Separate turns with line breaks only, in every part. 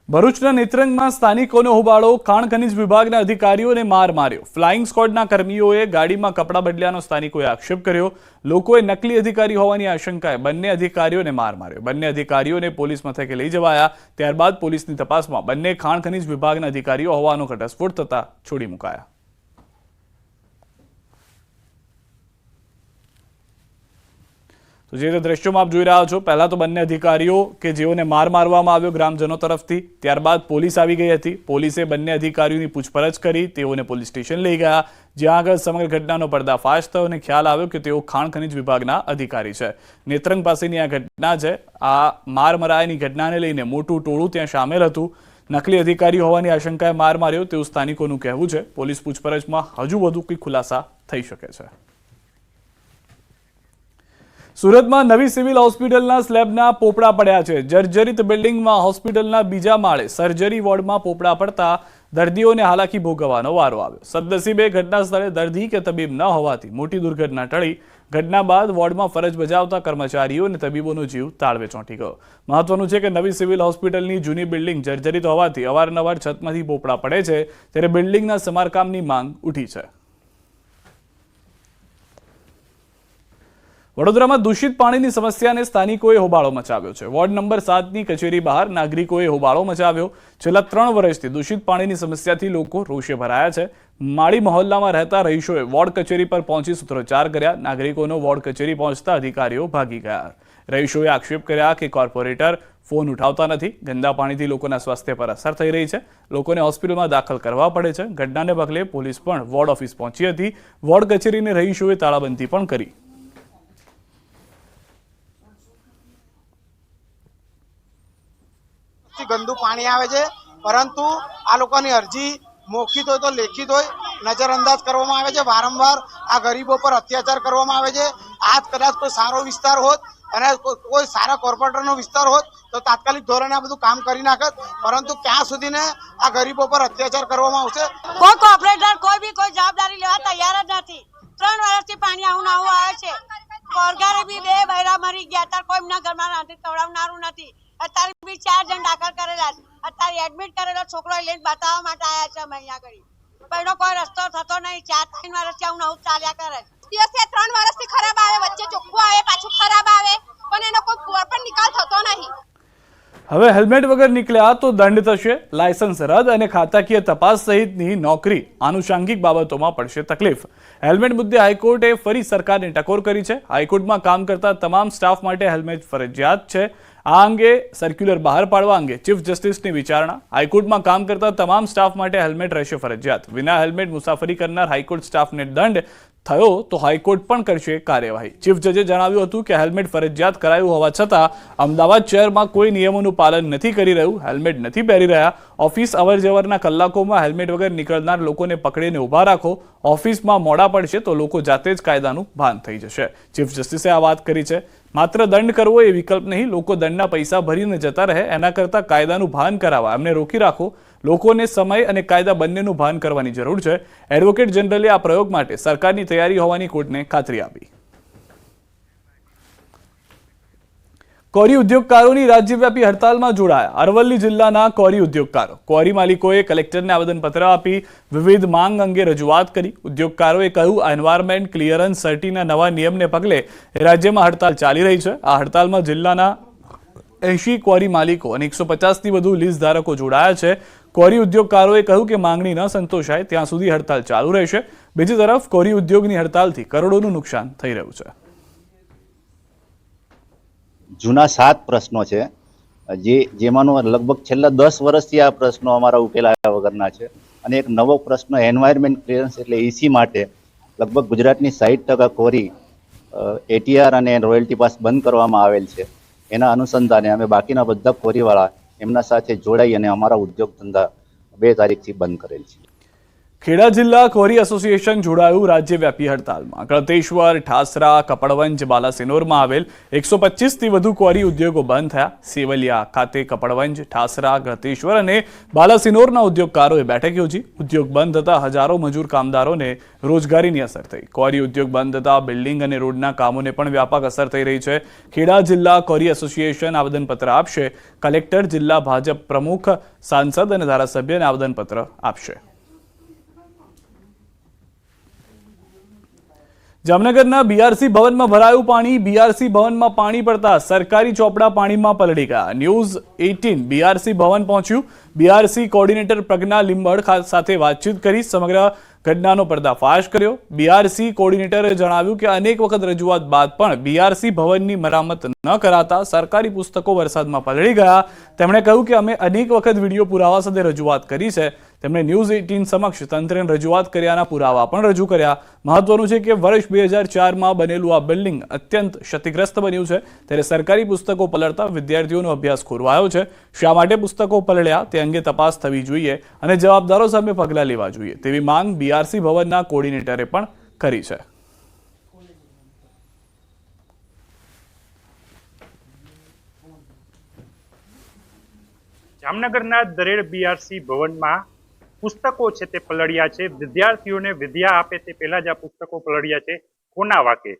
ભરૂચના નેત્રંગમાં સ્થાનિકોનો હોબાળો, ખાણ ખનીજ વિભાગના અધિકારીઓને માર માર્યો। ફ્લાઇંગ સ્ક્વોડના કર્મીઓએ ગાડીમાં કપડાં બદલ્યાનો સ્થાનિકોએ આક્ષેપ કર્યો। લોકોએ નકલી અધિકારી હોવાની આશંકાએ બંને અધિકારીઓને માર માર્યો। બંને અધિકારીઓને પોલીસ મથકે લઈ જવાયા। ત્યારબાદ પોલીસની તપાસમાં બંને ખાણ ખનીજ વિભાગના અધિકારીઓ હોવાનો ઘટસ્ફોટ થતા છોડી મુકાયા। तो जे दृश्यों में आप જોઈ રહ્યા છો, पहला तो બંને અધિકારીઓ કે જેઓને માર મારવામાં આવ્યો ગ્રામજનો તરફથી, ત્યારબાદ પોલીસ આવી ગઈ હતી। પોલીસે બંને અધિકારીઓની પૂછપરછ કરી, તેઓને પોલીસ સ્ટેશન લઈ ગયા, જ્યાં આગળ સમગ્ર ઘટનાનો પર્દાફાશ થયો અને ખ્યાલ આવ્યો કે તેઓ ખાણ ખનીજ વિભાગના અધિકારી છે। નેત્રંગ પાસેની આ ઘટના છે। આ માર મરાયાની ઘટનાને લઈને મોટું ટોળું ત્યાં સામેલ હતું। નકલી અધિકારી હોવાની આશંકાએ માર માર્યો તેવું સ્થાનિકોનું કહેવું છે। પોલીસ પૂછપરછમાં હજુ વધુ કોઈ ખુલાસા થઈ શકે છે। સુરતમાં નવી સિવિલ હોસ્પિટલના સ્લેબના પોપડા પડ્યા છે। જર્જરિત બિલ્ડિંગમાં હોસ્પિટલના બીજા માળે સર્જરી વોર્ડમાં પોપડા પડતા દર્દીઓને હાલાકી ભોગવવાનો વારો આવ્યો। સદનસીબે ઘટના સ્થળે દર્દી કે તબીબ ન હોવાથી મોટી દુર્ઘટના ટળી। ઘટના બાદ વોર્ડમાં ફરજ બજાવતા કર્મચારીઓ અને તબીબોનો જીવ તાળવે ચોંટી ગયો। મહત્વનું છે કે નવી સિવિલ હોસ્પિટલની જૂની બિલ્ડિંગ જર્જરિત હોવાથી અવારનવાર છતમાંથી પોપડા પડે છે, ત્યારે બિલ્ડિંગના સમારકામની માંગ ઉઠી છે। વડોદરામાં દૂષિત પાણીની સમસ્યાને સ્થાનિકોએ હોબાળો મચાવ્યો છે। વોર્ડ નંબર 7ની કચેરી બહાર નાગરિકોએ હોબાળો મચાવ્યો। છેલ્લા 3 વર્ષથી દૂષિત પાણીની સમસ્યાથી લોકો રોષે ભરાયા છે। માળી મહોલ્લામાં રહેતા રહીશોએ વોર્ડ કચેરી પર પહોંચી સૂત્રોચ્ચાર કર્યા। નાગરિકોનો વોર્ડ કચેરી પહોંચતા અધિકારીઓ ભાગી ગયા। રહીશોએ આક્ષેપ કર્યા કે કોર્પોરેટર ફોન ઉઠાવતા નથી। ગંદા પાણીથી લોકોના સ્વાસ્થ્ય પર અસર થઈ રહી છે। લોકોને હોસ્પિટલમાં દાખલ કરવા પડે છે। ઘટનાને પગલે પોલીસ પણ વોર્ડ ઓફિસ પહોંચી હતી। વોર્ડ કચેરીને રહીશોએ તાળાબંધી પણ કરી।
गंदू पानी आवे छे, परंतु आ लोकोनी अरजी मौखित होय तो लेखित होय नजरअंदाज करवामां आवे छे। वारंवार आ गरीबों पर अत्याचार करवामां आवे छे। आज कदाच कोई सारो विस्तार होत अने कोई सारा कोर्पोरेटरनो विस्तार होत तो तात्कालिक धोरणे आ बधुं काम करी नाखत, परंतु क्या सुधी ने आ गरीबों पर अत्याचार करवामां आवशे।
कोई कोर्पोरेटर कोई भी कोई जवाबदारी लेवा तैयार ज नथी। 3 વર્ષથી પાણી આવું આવે છે। કોરગારે બી 2 બૈરા મરી ગયા, તાર કોઈના ઘરમાં રાંધી ખવડાવનારું નથી। અત્યારે બી 4 જણ દાખલ કરેલા છે। અત્યારે એડમિટ કરેલો છોકરો લઈને બતાવવા માટે આવ્યા છે અમે અહીંયા આગળ, પણ એનો કોઈ રસ્તો થતો નહીં। 4-3 વર્ષથી આવું નવું ચાલ્યા કરે છે।
દિવસે 3 વર્ષથી ખરાબ આવે, વચ્ચે ચોખ્ખું આવે, પાછું ખરાબ આવે, પણ એનો કોઈ પણ નિકાલ થતો નહીં।
હવે હેલ્મેટ વગર નીકળ્યા તો દંડ થશે, લાયસન્સ રદ અને ખાતાકીય તપાસ સહિતની નોકરી આનુષાંગિક બાબતોમાં પડશે તકલીફ। હેલ્મેટ મુદ્દે હાઈકોર્ટે ફરી સરકારને ટકોર કરી છે। હાઈકોર્ટમાં કામ કરતા તમામ સ્ટાફ માટે હેલ્મેટ ફરજિયાત છે। આ અંગે સર્ક્યુલર બહાર પાડવા અંગે ચીફ જસ્ટિસની વિચારણા। હાઈકોર્ટમાં કામ કરતા તમામ સ્ટાફ માટે હેલ્મેટ રહેશે ફરજિયાત। વિના હેલ્મેટ મુસાફરી કરનાર હાઈકોર્ટ સ્ટાફને દંડ થયો તો હાઈકોર્ટ પણ કરશે કાર્યવાહી। ચીફ જજે જણાવ્યું હતું કે હેલ્મેટ ફરજિયાત કરાયું હોવા છતાં અમદાવાદ શહેરમાં કોઈ નિયમોનું પાલન નથી કરી રહ્યું, હેલ્મેટ નથી પહેરી રહ્યા। ઓફિસ અવરજવરના કલાકોમાં હેલ્મેટ વગર નીકળનાર લોકોને પકડીને ઊભા રાખો। ઓફિસમાં મોડા પડશે તો લોકો જાતે જ કાયદાનું ભાન થઈ જશે। ચીફ જસ્ટિસે આ વાત કરી છે। માત્ર દંડ કરવો એ વિકલ્પ નહીં, લોકો દંડના પૈસા ભરીને જતા રહે એના કરતાં કાયદાનું ભાન કરાવવા એમને રોકી રાખો। લોકોને સમય અને કાયદા બંનેનું ભાન કરવાની જરૂર છે। એડવોકેટ જનરલે આ પ્રયોગ માટે સરકારની તૈયારી હોવાની કોર્ટને ખાતરી આપી। કોરી ઉદ્યોગકારોની રાજ્યવ્યાપી હડતાલમાં જોડાયા। અરવલ્લી જિલ્લાના કોરી ઉદ્યોગકારો કોરી માલિકોએ કલેક્ટરને આવેદનપત્ર આપી વિવિધ માંગ અંગે રજૂઆત કરી। ઉદ્યોગકારોએ કહ્યું એન્વાયરમેન્ટ ક્લિયરન્સ સર્ટિના નવા નિયમને પગલે રાજ્યમાં હડતાલ ચાલી રહી છે। આ હડતાલમાં જિલ્લાના 80 ક્વોરી માલિકો અને 150થી વધુ લીઝ ધારકો જોડાયા છે। ક્વોરી ઉદ્યોગકારોએ કહ્યું કે માંગણી ન સંતોષાય ત્યાં સુધી હડતાલ ચાલુ રહેશે। બીજી તરફ ક્વોરી ઉદ્યોગની હડતાલથી કરોડોનું નુકસાન થઈ રહ્યું છે।
જૂના 7 પ્રશ્નો છે જેમાંનો લગભગ છેલ્લા 10 વર્ષથી આ પ્રશ્નો અમારા ઉકેલાયા વગરના છે અને એક નવો પ્રશ્ન એન્વાયરમેન્ટ ક્લિયરન્સ એટલે ઈસી માટે લગભગ ગુજરાતની 60% ક્વોરી એટીઆર અને રોયલ્ટી પાસ બંધ કરવામાં આવેલ છે। એના અનુસંધાને અમે બાકીના બધા ક્વોરીવાળા એમના સાથે જોડાઈ અને અમારા ઉદ્યોગ ધંધા 2 તારીખથી બંધ કરેલ છે।
ખેડા જિલ્લા ક્વોરી એસોસિએશન જોડાયું રાજ્યવ્યાપી હડતાલમાં। ગળતેશ્વર, ઠાસરા, કપડવંજ, બાલાસિનોરમાં આવેલ 125થી વધુ ક્વોરી ઉદ્યોગો બંધ થયા। સેવલિયા ખાતે કપડવંજ, ઠાસરા, ગળતેશ્વર અને બાલાસિનોરના ઉદ્યોગકારોએ બેઠક યોજી। ઉદ્યોગ બંધ થતા હજારો મજૂર કામદારોને રોજગારીની અસર થઈ। ક્વોરી ઉદ્યોગ બંધ થતા બિલ્ડિંગ અને રોડના કામોને પણ વ્યાપક અસર થઈ રહી છે। ખેડા જિલ્લા ક્વોરી એસોસિએશન આવેદનપત્ર આપશે। કલેક્ટર, જિલ્લા ભાજપ પ્રમુખ, સાંસદ અને ધારાસભ્યને આવેદનપત્ર આપશે। જામનગરના બીઆરસી ભવનમાં ભરાયું પાણી। બીઆરસી ભવનમાં પાણી પડતા સરકારી ચોપડા પાણીમાં પલળી ગયા। ન્યૂઝ 18 બીઆરસી ભવન પહોંચ્યું। બીઆરસી કોર્ડિનેટર પ્રજ્ઞા લીંબડ સાથે વાતચીત કરી સમગ્ર ઘટનાનો પર્દાફાશ કર્યો। બીઆરસી કોર્ડિનેટરે જણાવ્યું કે અનેક વખત રજૂઆત બાદ પણ બીઆરસી ભવનની મરામત ન કરાતા સરકારી પુસ્તકો વરસાદમાં પલળી ગયા। તેમણે કહ્યું કે અમે અનેક વખત વિડીયો પુરાવા સાથે રજૂઆત કરી છે। તેમણે ન્યૂઝ 18 સમક્ષ તંત્રને રજૂઆત કર્યાના પુરાવા પણ રજૂ કર્યા। મહત્વનું છે કે વર્ષ 2004માં બનેલું આ બિલ્ડિંગ અત્યંત ક્ષતિગ્રસ્ત બન્યું છે, ત્યારે સરકારી પુસ્તકો પલળતા વિદ્યાર્થીઓનો અભ્યાસ ખોરવાયો છે। શા માટે પુસ્તકો પલળ્યા તે અંગે તપાસ થવી જોઈએ અને જવાબદારો સામે પગલાં લેવા જોઈએ તેવી માંગ બીઆરસી ભવનના કોર્ડિનેટરે પણ કરી છે।
જામનગરના દરેડ બીઆરસી ભવનમાં પુસ્તકો છે તે પલળ્યા છે। વિદ્યાર્થીઓને વિદ્યા આપે તે પહેલા જ આ પુસ્તકો પલળ્યા છે। કોના વાકે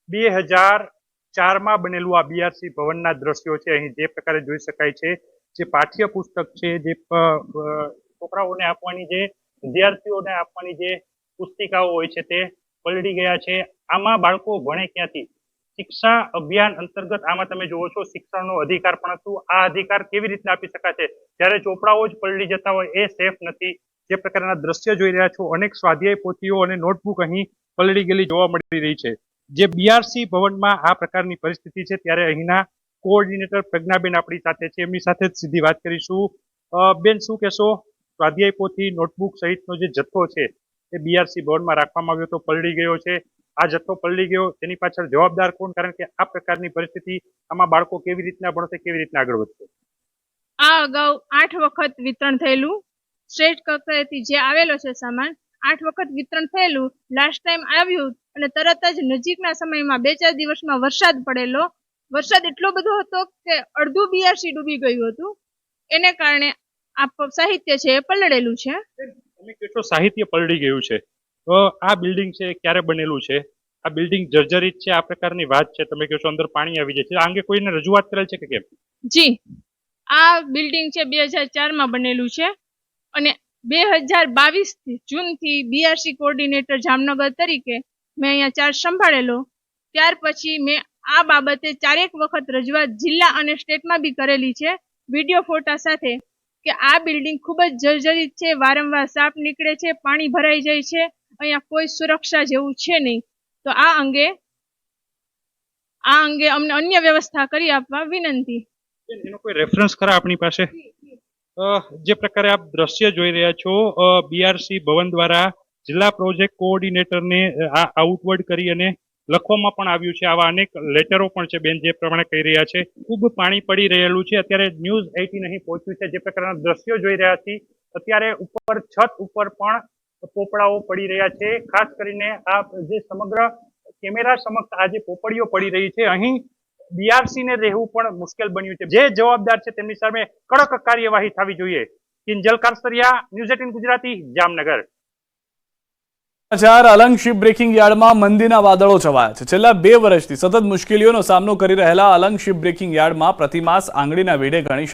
2004માં બનેલું આ બીઆરસી ભવનના દ્રશ્યો છે। અહીં જે પ્રકારે જોઈ શકાય છે, જે પાઠ્ય પુસ્તક છે, જે છોકરાઓને આપવાની, જે વિદ્યાર્થીઓને આપવાની જે પુસ્તિકાઓ હોય છે તે પલળી ગયા છે। આમાં બાળકો ભણે ક્યાંથી? શિક્ષા અભિયાન અંતર્ગત આમાં તમે જુઓ છો શિક્ષણનો અધિકાર પણ હતું। આ અધિકાર કેવી રીતના આપી શકાશે જ્યારે ચોપડાઓ જ પલળી જતા હોય? એ સેફ નથી। જે પ્રકારના દ્રશ્ય જોઈ રહ્યા છો, અનેક સ્વાધ્યાય પોથીઓ અને નોટબુક અહીં પલળી ગયેલી જોવા મળી રહી છે। જે બીઆરસી ભવનમાં આ પ્રકારની પરિસ્થિતિ છે, ત્યારે અહીંના કોઓર્ડિનેટર પ્રજ્ઞાબેન આપણી સાથે છે, એમની સાથે જ સીધી વાત કરીશું। બેન, શું કહેશો? સ્વાધ્યાય પોથી, નોટબુક સહિતનો જે જથ્થો છે એ બીઆરસી ભવનમાં રાખવામાં આવ્યો તો પલળી ગયો છે। આ જથ્થો પલળી ગયો, તેની પાછળ જવાબદાર કોણ? કારણ કે આ પ્રકારની પરિસ્થિતિ, આમાં બાળકો કેવી રીતના ભણશે, કેવી રીતના આગળ વધશે?
આ અગાઉ 8 વખત વિતરણ થયેલું, શ્રેષ્ઠ કક્ષાએથી જે આવેલો છે સામાન, 8 વખત વિતરણ થયેલું। લાસ્ટ ટાઈમ આવ્યું અને તરત જ નજીકના સમયમાં 2-4 દિવસમાં વરસાદ પડેલો। વરસાદ એટલો બધો હતો કે અડધું બીઆરસી ડૂબી ગયું હતું। એને કારણે આ સાહિત્ય છે એ પલળેલું છે।
તમે કેટલું સાહિત્ય પલળી ગયું છે? તો આ બિલ્ડિંગ છે ક્યારે બનેલું છે? આ બિલ્ડિંગ જર્જરિત છે, આ પ્રકારની વાત છે, તમે કહો છો અંદર પાણી આવી જાય છે, આ અંગે કોઈને રજૂઆત કરેલ છે કે કેમ?
જી, આ બિલ્ડિંગ છે 2004માં બનેલું છે અને 2022 જૂનથી બીઆરસી કોર્ડિનેટર જામનગર તરીકે મેં અહીંયા ચાર્જ સંભાળેલો। ત્યાર પછી મેં આ બાબતે 4 વખત રજૂઆત જિલ્લા અને સ્ટેટમાં બી કરેલી છે, વિડીયો ફોટા સાથે, કે આ બિલ્ડિંગ ખૂબ જ જર્જરિત છે। વારંવાર સાપ નીકળે છે, પાણી ભરાઈ જાય છે, અહીંયા કોઈ સુરક્ષા જેવું છે નહીં। તો આ અંગે અમને અન્ય વ્યવસ્થા કરી આપવા વિનંતી।
એનો કોઈ રેફરન્સ ખરા આપણી પાસે? જે પ્રકારે આપ દ્રશ્ય જોઈ રહ્યા છો, બીઆરસી ભવન દ્વારા જિલ્લા પ્રોજેક્ટ કોઓર્ડિનેટરને આ આઉટવર્ડ કરી અને લખવામાં પણ આવ્યું છે। આવા અનેક લેટરો પણ છે બેન, જે પ્રમાણે કહી રહ્યા છે ખૂબ પાણી પડી રહેલું છે। અત્યારે ન્યૂઝ 18 અહીં પહોંચ્યું છે। જે પ્રકારના દ્રશ્યો જોઈ રહ્યા છીએ, અત્યારે ઉપર છત ઉપર પણ પોપડાઓ પડી રહ્યા છે। ખાસ કરીને આ જે સમગ્ર કેમેરા સમક્ષ આ જે પોપડીઓ પડી રહી છે, અહીં બીઆરસી ને રહેવું પણ મુશ્કેલ બન્યું છે। જે જવાબદાર છે તેમની સામે કડક કાર્યવાહી થવી જોઈએ। Kinjal Karsariya, news 18 Gujarati, Jamnagar.
Alang ship breaking યાર્ડમાં મંદીના વાદળો છવાયા છે। છેલ્લા 2 વર્ષથી સતત મુશ્કેલીઓનો સામનો કરી રહેલા અલંગ શિપ બ્રેકિંગ યાર્ડમાં પ્રતિમાસ આંગળીના વેઢે ગણી